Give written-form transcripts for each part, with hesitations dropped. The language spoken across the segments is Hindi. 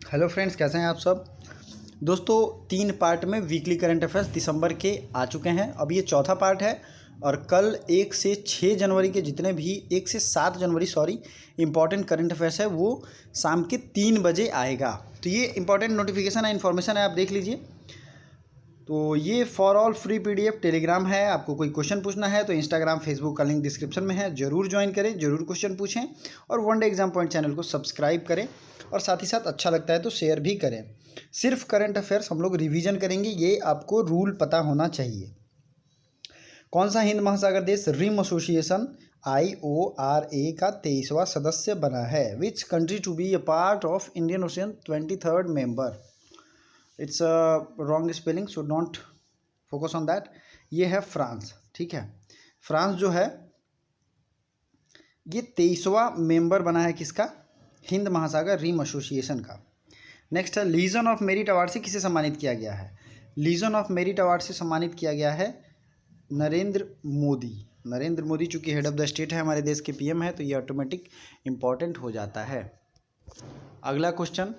हेलो फ्रेंड्स, कैसे हैं आप सब। दोस्तों 3 पार्ट में वीकली करंट अफेयर्स दिसंबर के आ चुके हैं। अब ये चौथा पार्ट है और कल 1 से 6 जनवरी के जितने भी 1 से 7 जनवरी इंपॉर्टेंट करंट अफेयर्स है वो शाम के 3 बजे आएगा। तो ये इंपॉर्टेंट नोटिफिकेशन है, इन्फॉर्मेशन है, आप देख लीजिए। तो ये for all free PDF Telegram है। आपको कोई क्वेश्चन पूछना है तो इंस्टाग्राम फेसबुक का लिंक डिस्क्रिप्शन में है, जरूर ज्वाइन करें, जरूर क्वेश्चन पूछें और one day exam point channel को सब्सक्राइब करें और साथ ही साथ अच्छा लगता है तो शेयर भी करें। सिर्फ करंट अफेयर्स हम लोग रिवीजन करेंगे, ये आपको रूल पता होना चाहिए। कौन सा हिंद महासागर देश रिम एसोसिएशन IORA का 23वां सदस्य बना है? Which country to be a part of Indian Ocean 23rd member? It's wrong spelling, should not focus on that. ये है फ्रांस, ठीक है। फ्रांस जो है ये 23वां मेंबर बना है किसका? हिंद महासागर रिम एसोसिएशन का। नेक्स्ट है लीजन ऑफ मेरिट अवार्ड से किसे सम्मानित किया गया है? लीजन ऑफ मेरिट अवार्ड से सम्मानित किया गया है नरेंद्र मोदी। नरेंद्र मोदी चूंकि हेड ऑफ द स्टेट है, हमारे देश के PM है, तो ये ऑटोमेटिक इंपॉर्टेंट हो जाता है। अगला question,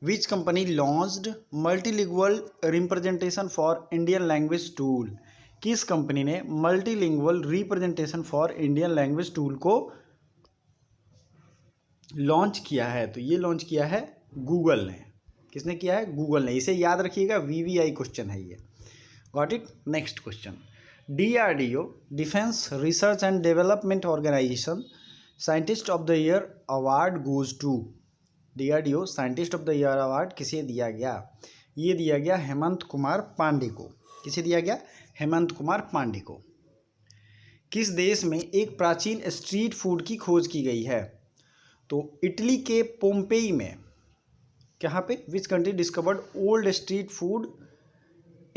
which company launched multilingual representation for Indian language tool? किस कंपनी ने multilingual representation for Indian language tool को लॉन्च किया है? तो ये लॉन्च किया है गूगल ने। किसने किया है? गूगल ने। इसे याद रखिएगा, VVI क्वेश्चन है ये। Got it. Next question, DRDO defence research and development organisation scientist of the year award goes to. DRDO scientist of the year award किसे दिया गया? ये दिया गया हेमंत कुमार पांडे को। किसे दिया गया? हेमंत कुमार पांडे को। किस देश में एक प्राचीन स्ट्रीट फूड की खोज की गई है? तो इटली के पोम्पेई में। कहाँ पे? Which country discovered old street food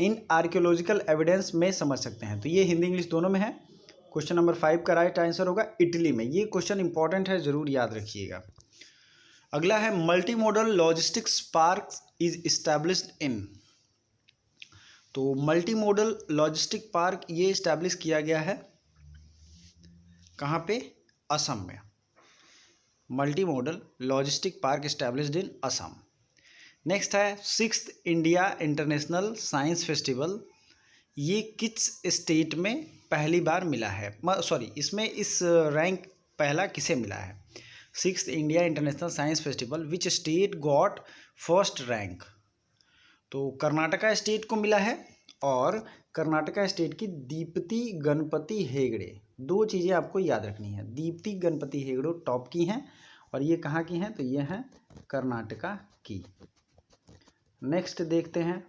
in archaeological evidence में समझ सकते हैं। तो ये हिंदी इंग्लिश दोनों में है। क्वेश्चन नंबर 5 का राइट आंसर होगा इटली में। ये क्वेश्चन इंपॉर्टेंट है, जरूर याद रखिएगा। अगला है multi modal logistics park is established in. तो मल्टी मॉडल लॉजिस्टिक पार्क ये इस्टेब्लिश किया गया है कहाँ पे? असम में। Multi modal logistic park established in Assam. Next है 6th India international science festival, ये किस स्टेट में पहली बार मिला है? इसमें इस रैंक पहला किसे मिला है? 6th India international science festival which state got first rank? तो कर्नाटका स्टेट को मिला है और कर्नाटका स्टेट की दीप्ति गणपति हेगड़े। 2 चीज़ें आपको याद रखनी है, दीप्ति गणपति हेगड़े टॉप की हैं और ये कहाँ की हैं? तो ये हैं कर्नाटका की। नेक्स्ट देखते हैं,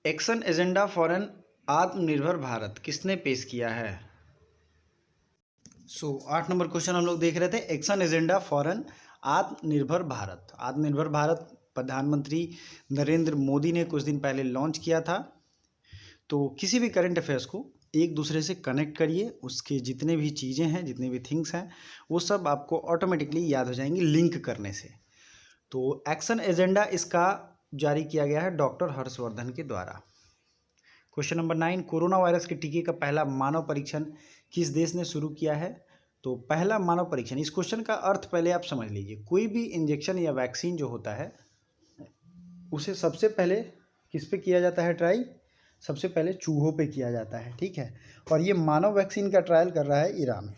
एक्शन एजेंडा फॉर एन आत्मनिर्भर भारत किसने पेश किया है? 8 नंबर क्वेश्चन हम लोग देख रहे थे, एक्शन एजेंडा फॉर एन आत्मनिर्भर भारत। आत्मनिर्भर भारत प्रधानमंत्री नरेंद्र मोदी ने कुछ दिन पहले लॉन्च किया था। तो किसी भी करंट अफेयर्स को एक दूसरे से कनेक्ट करिए, उसके जितने भी चीज़ें हैं, जितने भी थिंग्स हैं, वो सब आपको ऑटोमेटिकली याद हो जाएंगी लिंक करने से। तो एक्शन एजेंडा इसका जारी किया गया है डॉक्टर हर्षवर्धन के द्वारा। क्वेश्चन नंबर 9, कोरोना वायरस के टीके का पहला मानव परीक्षण किस देश ने शुरू किया है? तो पहला मानव परीक्षण, इस क्वेश्चन का अर्थ पहले आप समझ लीजिए। कोई भी इंजेक्शन या वैक्सीन जो होता है उसे सबसे पहले किस पे किया जाता है ट्राई? सबसे पहले चूहों पे किया जाता है, ठीक है। और ये मानव वैक्सीन का ट्रायल कर रहा है ईरान।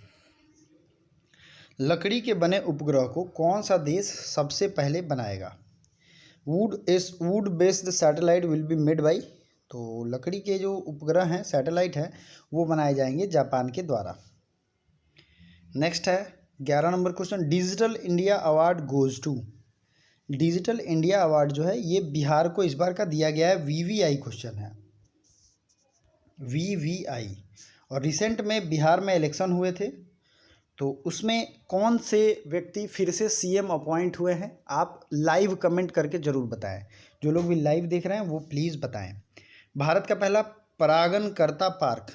लकड़ी के बने उपग्रह को कौन सा देश सबसे पहले बनाएगा? Would based satellite will be made by. तो लकड़ी के जो उपग्रह हैं, सैटेलाइट हैं, वो बनाए जाएंगे जापान के द्वारा। नेक्स्ट है 11 number question, digital India award goes to. Digital India award जो है ये बिहार को इस बार का दिया गया है। VVI क्वेश्चन है, VVI। और रिसेंट में बिहार में इलेक्शन हुए थे, तो उसमें कौन से व्यक्ति फिर से CM अपॉइंट हुए हैं? आप लाइव कमेंट करके ज़रूर बताएं। जो लोग भी लाइव देख रहे हैं वो प्लीज़ बताएं। भारत का पहला परागणकर्ता पार्क,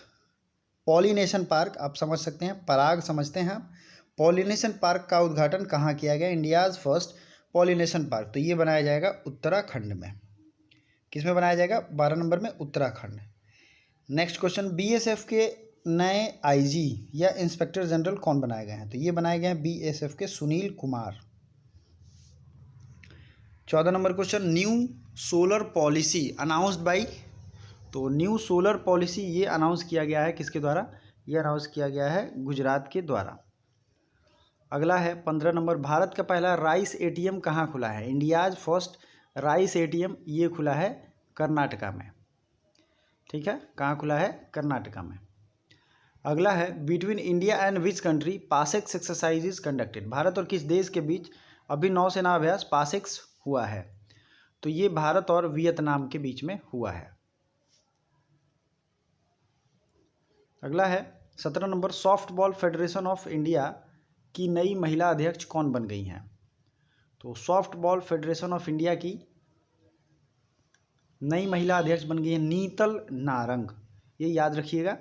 पॉलिनेशन पार्क आप समझ सकते हैं, पराग समझते हैं आप। पॉलिनेशन पार्क का उद्घाटन कहाँ किया गया? India's first pollination park. तो ये बनाया जाएगा उत्तराखंड में। किस में बनाया जाएगा? 12 नंबर में, उत्तराखंड। नेक्स्ट क्वेश्चन, BSF के नए IG या इंस्पेक्टर जनरल कौन बनाए गए हैं? तो ये बनाए गए हैं BSF के Sunil Kumar. 14 number question, new solar policy announced by, तो न्यू सोलर पॉलिसी ये अनाउंस किया गया है किसके द्वारा, ये अनाउंस किया गया है गुजरात के द्वारा। अगला है 15 नंबर, भारत का पहला राइस एटीएम कहाँ खुला है, इंडियाज फर्स्ट राइस एटीएम ये खुला है कर्नाटका में। ठीक है, कहाँ खुला है, कर्नाटका में। अगला है between India and which country PASSEX exercise is conducted, Bharat और किस देश के बीच अभी नौसेना अभ्यास पासेक्स हुआ है, तो ये भारत और वियतनाम के बीच में हुआ है। अगला है 17 number, softball federation of India की नई महिला अध्यक्ष कौन बन गई हैं, तो सॉफ्टबॉल फेडरेशन ऑफ इंडिया की नई महिला अध्यक्ष बन गई है नीतल नारंग। ये याद रखिएगा,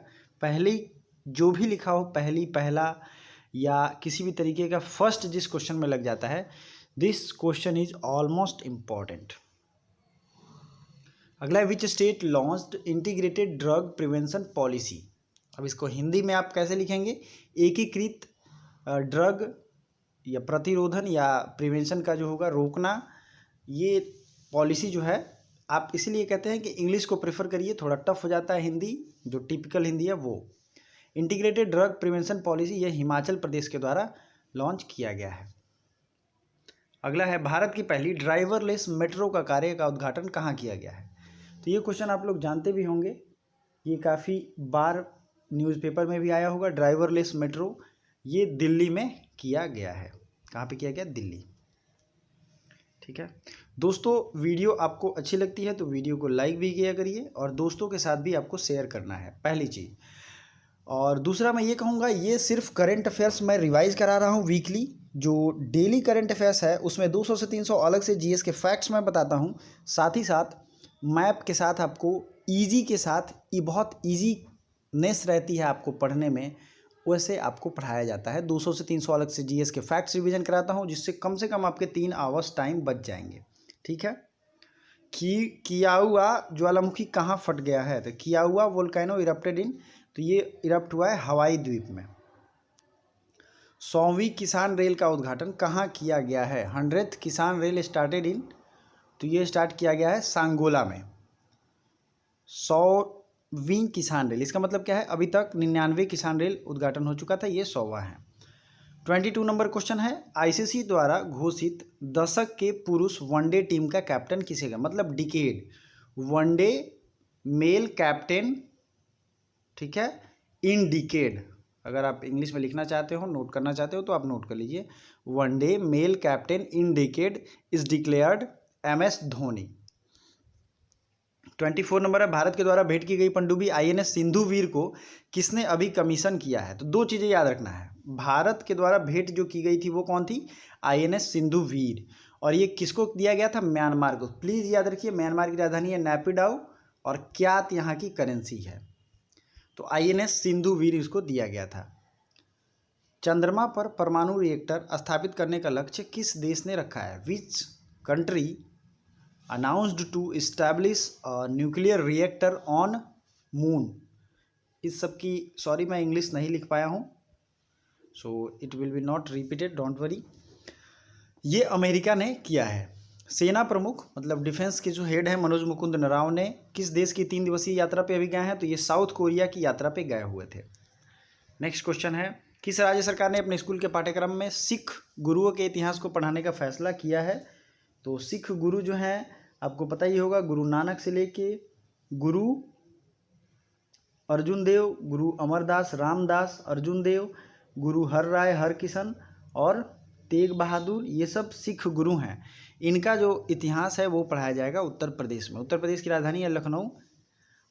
पहली जो भी लिखा हो पहली, पहला या किसी भी तरीके का फर्स्ट जिस क्वेश्चन में लग जाता है, this question is almost important. अगला है which state launched integrated drug prevention policy, अब इसको हिंदी में आप कैसे लिखेंगे, एकीकृत ड्रग या प्रतिरोधन या प्रिवेंशन का जो होगा रोकना, ये पॉलिसी जो है आप इसीलिए कहते हैं कि इंग्लिश को प्रेफर करिए, थोड़ा टफ हो जाता है हिंदी, जो टिपिकल हिंदी है वो। इंटीग्रेटेड ड्रग प्रिवेंशन पॉलिसी ये हिमाचल प्रदेश के द्वारा लॉन्च किया गया है। अगला है भारत की पहली ड्राइवरलेस मेट्रो का कार्य का उद्घाटन कहाँ किया गया है, तो ये क्वेश्चन आप लोग जानते भी होंगे, ये काफ़ी बार न्यूज़पेपर में भी आया होगा। ड्राइवरलेस मेट्रो ये दिल्ली में किया गया है, कहाँ पे किया गया, दिल्ली। ठीक है दोस्तों, वीडियो आपको अच्छी लगती है तो वीडियो को लाइक भी किया करिए और दोस्तों के साथ भी आपको शेयर करना है, पहली चीज़। और दूसरा मैं ये कहूँगा, ये सिर्फ करंट अफेयर्स मैं रिवाइज करा रहा हूँ वीकली, जो डेली करंट अफेयर्स है उसमें 200 से 300 अलग से जीएस के फैक्ट्स मैं बताता हूँ, साथ ही साथ मैप के साथ आपको ईजी के साथ, ये बहुत ईजीनेस रहती है आपको पढ़ने में, वैसे आपको पढ़ाया जाता है। 200 से 300 अलग से जीएस के फैक्ट्स रिवीजन कराता हूँ, जिससे कम से कम आपके 3 आवर्स टाइम बच जाएंगे। ठीक है, कियाउआ ज्वालामुखी कहाँ फट गया है, तो कियाउआ वोल्केनो इरप्टेड इन, तो ये इरप्ट हुआ है हवाई द्वीप में। 100वीं किसान रेल का उद्घाटन कहाँ किया गया है, 100th किसान रेल स्टार्टेड इन, तो ये स्टार्ट किया गया है सांगोला में। 100वीं किसान रेल, इसका मतलब क्या है, अभी तक 99 किसान रेल उद्घाटन हो चुका था, ये 100वां है। 22 नंबर क्वेश्चन है, आईसीसी द्वारा घोषित दशक के पुरुष वनडे टीम का कैप्टन किसे गया, मतलब डिकेड वनडे मेल कैप्टन। ठीक है, इन डिकेड, अगर आप इंग्लिश में लिखना चाहते हो, नोट करना चाहते हो तो आप नोट कर लीजिए, one day male captain in decade is declared MS Dhoni. 24 number है, भारत के द्वारा भेंट की गई पनडुब्बी आईएनएस सिंधु वीर को किसने अभी कमीशन किया है, तो दो चीज़ें याद रखना है, भारत के द्वारा भेंट जो की गई थी वो कौन थी, आईएनएस सिंधु वीर, और ये किसको दिया गया था, म्यांमार को। प्लीज़ याद रखिए, म्यांमार की राजधानी है नैपिडाउ और क्यात यहाँ की करेंसी है, तो आईएनएस सिंधु वीर इसको दिया गया था। चंद्रमा पर परमाणु रिएक्टर स्थापित करने का लक्ष्य किस देश ने रखा है, which country announced to establish nuclear reactor on moon. इस सब की सॉरी मैं इंग्लिश नहीं लिख पाया हूँ, so it will be not repeated, don't worry. ये अमेरिका ने किया है। सेना प्रमुख मतलब डिफेंस के जो हेड है मनोज मुकुंद नराव ने किस देश की 3 दिवसीय यात्रा पे अभी गए हैं, तो ये साउथ कोरिया की यात्रा पे गए हुए थे। नेक्स्ट क्वेश्चन है, किस राज्य सरकार ने अपने स्कूल के पाठ्यक्रम में सिख गुरुओं के इतिहास को पढ़ाने का फैसला किया है, तो सिख गुरु जो हैं आपको पता ही होगा, गुरु नानक से लेके गुरु अर्जुन देव, गुरु अमरदास रामदास अर्जुन देव, गुरु हर राय हरकिशन और तेग बहादुर, ये सब सिख गुरु हैं। इनका जो इतिहास है वो पढ़ाया जाएगा उत्तर प्रदेश में। उत्तर प्रदेश की राजधानी है लखनऊ।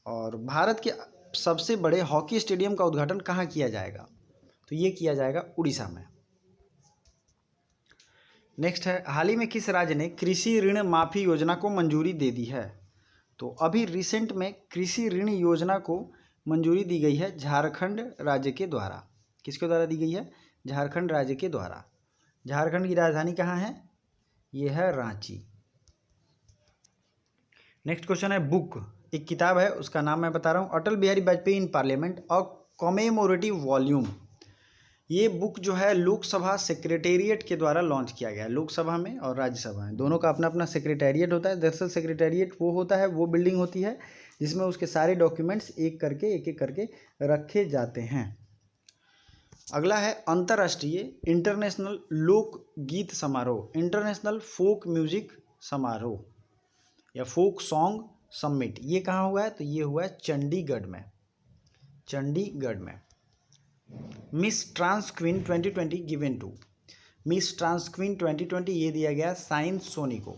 और भारत के सबसे बड़े हॉकी स्टेडियम का उद्घाटन कहाँ किया जाएगा, तो ये किया जाएगा उड़ीसा में। नेक्स्ट है, हाल ही में किस राज्य ने कृषि ऋण माफी योजना को मंजूरी दे दी है, तो अभी रिसेंट में कृषि ऋण योजना को मंजूरी दी गई है झारखंड राज्य के द्वारा। किसके द्वारा दी गई है, झारखंड राज्य के द्वारा। झारखंड की राजधानी कहाँ है, ये है रांची। नेक्स्ट क्वेश्चन है, बुक एक किताब है, उसका नाम मैं बता रहा हूँ, अटल बिहारी वाजपेयी इन पार्लियामेंट और कॉमेमोरेटिव वॉल्यूम। ये बुक जो है लोकसभा सेक्रेटेरिएट के द्वारा लॉन्च किया गया है। लोकसभा में और राज्यसभा में दोनों का अपना अपना सेक्रेटेरिएट होता है। दरअसल सेक्रेटेरिएट वो होता है, वो बिल्डिंग होती है जिसमें उसके सारे डॉक्यूमेंट्स एक एक करके रखे जाते हैं। अगला है अंतर्राष्ट्रीय इंटरनेशनल लोक गीत समारोह, इंटरनेशनल फोक म्यूजिक समारोह या फोक सॉन्ग समिट। ये कहाँ हुआ है? तो ये हुआ है चंडीगढ़ में। चंडीगढ़ में। Miss trans queen 2020 given to, miss trans queen 2020 ये दिया गया साइंस सोनी को।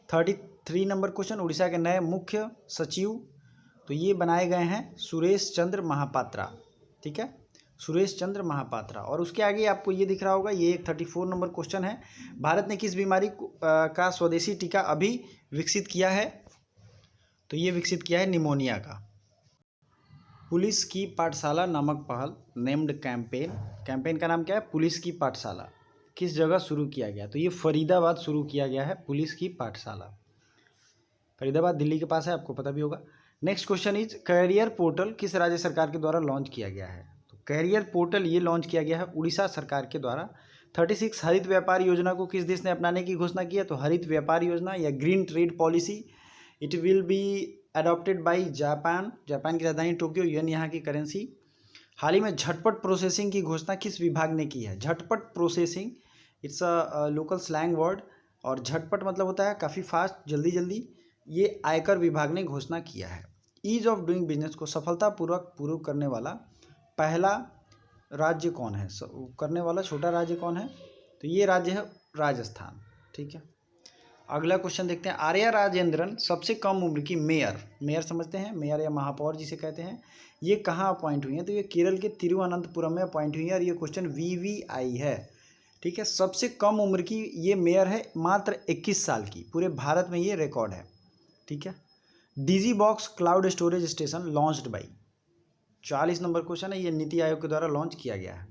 33 नंबर क्वेश्चन, उड़ीसा के नए मुख्य सचिव तो ये बनाए गए हैं सुरेश चंद्र महापात्रा। ठीक है, सुरेश चंद्र महापात्रा। और उसके आगे आपको ये दिख रहा होगा, ये एक 34 नंबर क्वेश्चन है, भारत ने किस बीमारी का स्वदेशी टीका अभी विकसित किया है? तो ये विकसित किया है निमोनिया का। पुलिस की पाठशाला नामक पहल नेम्ड कैंपेन, कैंपेन का नाम क्या है? पुलिस की पाठशाला। किस जगह शुरू किया गया? तो ये फरीदाबाद शुरू किया गया है पुलिस की पाठशाला। फरीदाबाद दिल्ली के पास है, आपको पता भी होगा। Next question is career portal किस राज्य सरकार के द्वारा लॉन्च किया गया है? तो कैरियर पोर्टल ये लॉन्च किया गया है उड़ीसा सरकार के द्वारा। 36 हरित व्यापार योजना को किस देश ने अपनाने की घोषणा की है? तो हरित व्यापार योजना या green trade policy, it will be adopted by Japan. Japan की राजधानी टोक्यो, यूएन यहाँ की करेंसी। हाल ही में झटपट प्रोसेसिंग की घोषणा किस विभाग ने की है? झटपट processing, it's a local slang word, और झटपट मतलब होता है काफ़ी फास्ट, जल्दी जल्दी। ये आयकर विभाग ने घोषणा किया है। ईज ऑफ डूइंग बिजनेस को सफलतापूर्वक पूरा करने वाला पहला राज्य कौन है? करने वाला छोटा राज्य कौन है? तो ये राज्य है राजस्थान। ठीक है, अगला क्वेश्चन देखते हैं। आर्या राजेंद्रन सबसे कम उम्र की मेयर, मेयर समझते हैं, मेयर या महापौर जिसे कहते हैं, ये कहाँ अपॉइंट हुई हैं? तो ये केरल के तिरुवनंतपुरम में अपॉइंट हुई है और ये क्वेश्चन वीवीआई है। ठीक है, सबसे कम उम्र की ये मेयर है, मात्र 21 साल की, पूरे भारत में ये रिकॉर्ड है। ठीक है, digi box cloud storage station launched by, 40 number question है, ये नीति आयोग के द्वारा लॉन्च किया गया है।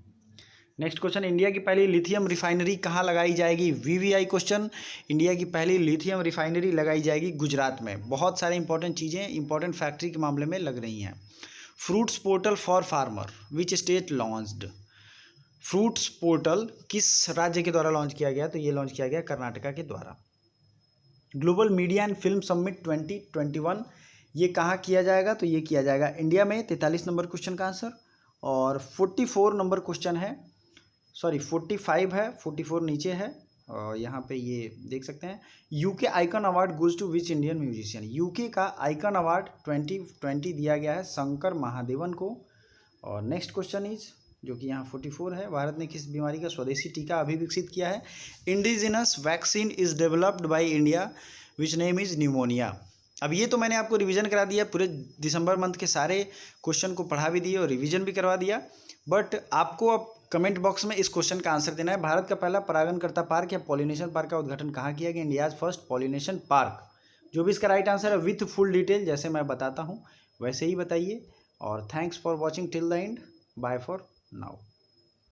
नेक्स्ट क्वेश्चन, इंडिया की पहली लिथियम रिफाइनरी कहाँ लगाई जाएगी? VVI question. इंडिया की पहली लिथियम रिफाइनरी लगाई जाएगी गुजरात में। बहुत सारे इंपॉर्टेंट चीज़ें इंपॉर्टेंट फैक्ट्री के मामले में लग रही हैं। Fruits portal for farmer which state launched? Fruits portal किस राज्य के द्वारा लॉन्च किया गया? तो ये लॉन्च किया गया कर्नाटका के द्वारा। Global media and film summit 2021 ये कहाँ किया जाएगा? तो ये किया जाएगा इंडिया में। 43 नंबर क्वेश्चन का आंसर। और 44 नंबर क्वेश्चन है, सॉरी 45 है, 44 नीचे है, और यहाँ पे ये देख सकते हैं। UK icon award goes to which Indian musician? UK का आइकन अवार्ड 2020 दिया गया है शंकर महादेवन को। और नेक्स्ट क्वेश्चन इज, जो कि यहाँ 44 है, भारत ने किस बीमारी का स्वदेशी टीका अभी विकसित किया है? Indigenous vaccine is developed by India which name is pneumonia. अब ये तो मैंने आपको रिवीजन करा दिया, पूरे दिसंबर मंथ के सारे क्वेश्चन को पढ़ा भी दिए और रिवीजन भी करवा दिया। बट आपको अब कमेंट बॉक्स में इस क्वेश्चन का आंसर देना है। भारत का पहला परागणकर्ता पार्क या पॉलिनेशन पार्क का उद्घाटन कहाँ किया गया? India's first pollination park. जो भी इसका राइट आंसर है विथ फुल डिटेल जैसे मैं बताता हूँ वैसे ही बताइए। और thanks for watching till the end, bye for now.